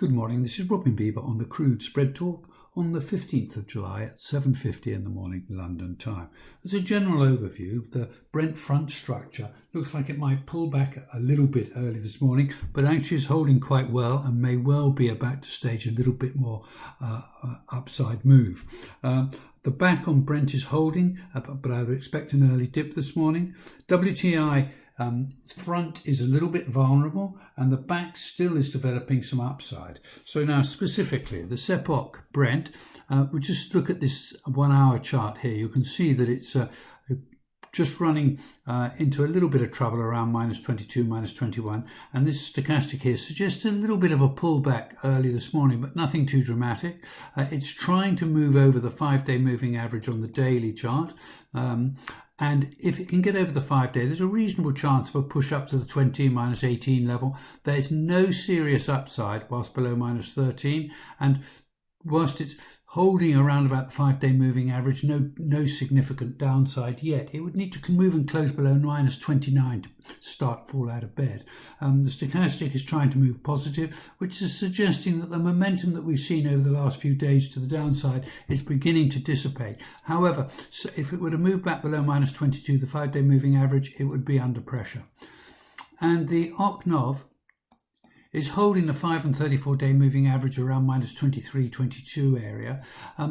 Good morning, this is Robin Bieber on the Crude SpreadTalk on the 15th of July at 7:50 in the morning London time. As a general overview, the Brent front structure looks like it might pull back a little bit early this morning, but actually is holding quite well and may well be about to stage a little bit more upside move. The back on Brent is holding, but I would expect an early dip this morning. WTI front is a little bit vulnerable and the back still is developing some upside. So now specifically the SpreadTalk Brent, we just look at this 1 hour chart here. You can see that it's just running into a little bit of trouble around -22, -21, and this stochastic here suggests a little bit of a pullback early this morning, but nothing too dramatic. It's trying to move over the 5-day moving average on the daily chart, and if it can get over the 5-day, there's a reasonable chance of a push up to the 20, -18 level. There's no serious upside whilst below -13, and whilst it's holding around about the 5-day moving average, no significant downside yet. It would need to move and close below -29 to start fall out of bed. The stochastic is trying to move positive, which is suggesting that the momentum that we've seen over the last few days to the downside is beginning to dissipate. However, if it were to move back below -22, the 5-day moving average, it would be under pressure. And the OCNOV is holding the 5 and 34-day moving average around -23.22 area.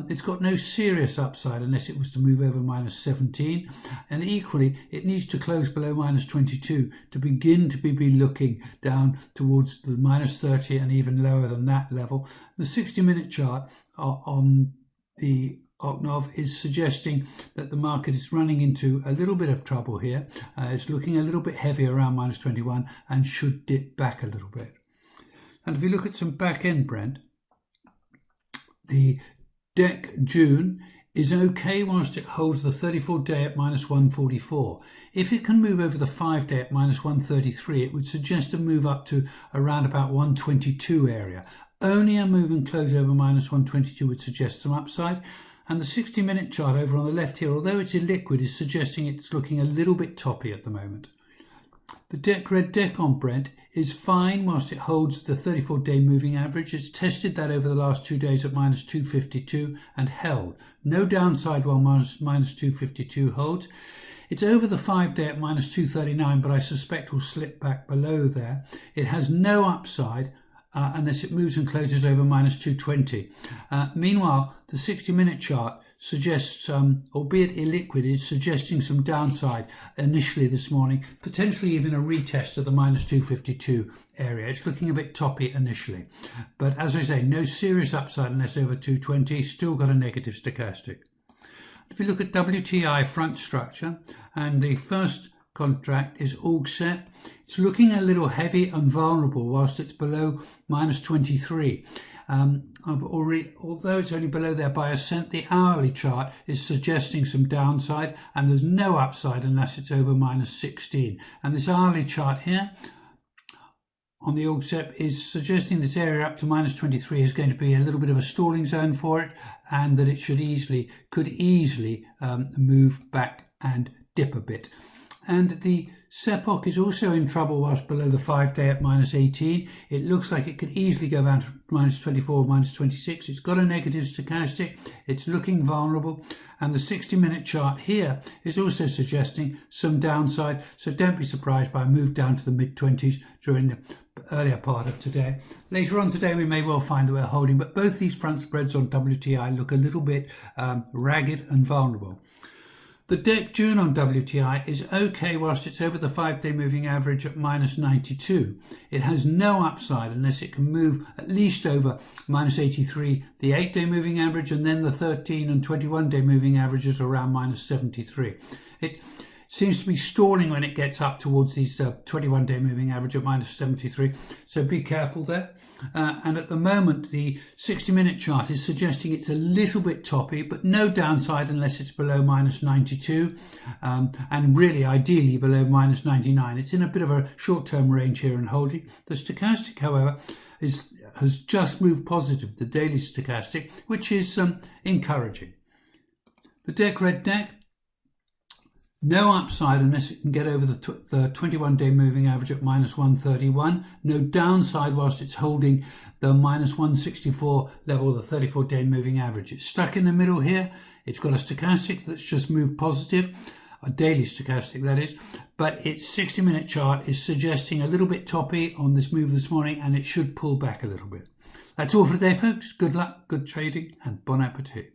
It's got no serious upside unless it was to move over -17, and equally it needs to close below -22 to begin to be looking down towards the -30 and even lower than that level. The 60-minute chart on the OCNOV is suggesting that the market is running into a little bit of trouble here. It's looking a little bit heavy around -21 and should dip back a little bit. And if you look at some back-end Brent, the DEC June is okay whilst it holds the 34-day at -144. If it can move over the 5-day at -133, it would suggest a move up to around about 122 area. Only a move and close over -122 would suggest some upside. And the 60-minute chart over on the left here, although it's illiquid, is suggesting it's looking a little bit toppy at the moment. The red DEC on Brent is fine whilst it holds the 34-day moving average. It's tested that over the last 2 days at -252 and held. No downside while -252 holds. It's over the 5-day at -239, but I suspect will slip back below there. It has no upside unless it moves and closes over -220. Meanwhile, the 60-minute chart suggests, albeit illiquid, is suggesting some downside initially this morning, potentially even a retest of the -252 area. It's looking a bit toppy initially, but as I say, no serious upside unless over 220. Still got a negative stochastic. If you look at WTI front structure, and the first contract is all set, it's looking a little heavy and vulnerable whilst it's below -23. Although it's only below there by a cent, the hourly chart is suggesting some downside, and there's no upside unless it's over -16. And this hourly chart here on the OGSEP is suggesting this area up to -23 is going to be a little bit of a stalling zone for it, and that it could easily move back and dip a bit. And the SpreadTalk is also in trouble whilst below the 5-day at -18. It looks like it could easily go down to -24, -26. It's got a negative stochastic. It's looking vulnerable. And the 60-minute chart here is also suggesting some downside. So don't be surprised by a move down to the mid-20s during the earlier part of today. Later on today, we may well find that we're holding, but both these front spreads on WTI look a little bit ragged and vulnerable. The DEC June on WTI is okay whilst it's over the 5-day moving average at -92. It has no upside unless it can move at least over -83, the 8-day moving average, and then the 13 and 21-day moving averages around -73. It seems to be stalling when it gets up towards these 21-day moving average at -73, so be careful there. And at the moment, the 60-minute chart is suggesting it's a little bit toppy, but no downside unless it's below -92, and really ideally below -99. It's in a bit of a short-term range here and holding. The stochastic, however, has just moved positive, the daily stochastic, which is encouraging. The red DEC No upside unless it can get over the 21-day moving average at minus 131. No downside whilst it's holding the minus 164 level, the 34-day moving average. It's stuck in the middle here. It's got a stochastic that's just moved positive, a daily stochastic that is, but its 60-minute chart is suggesting a little bit toppy on this move this morning, and it should pull back a little bit. That's all for today, folks. Good luck, good trading, and bon appetit.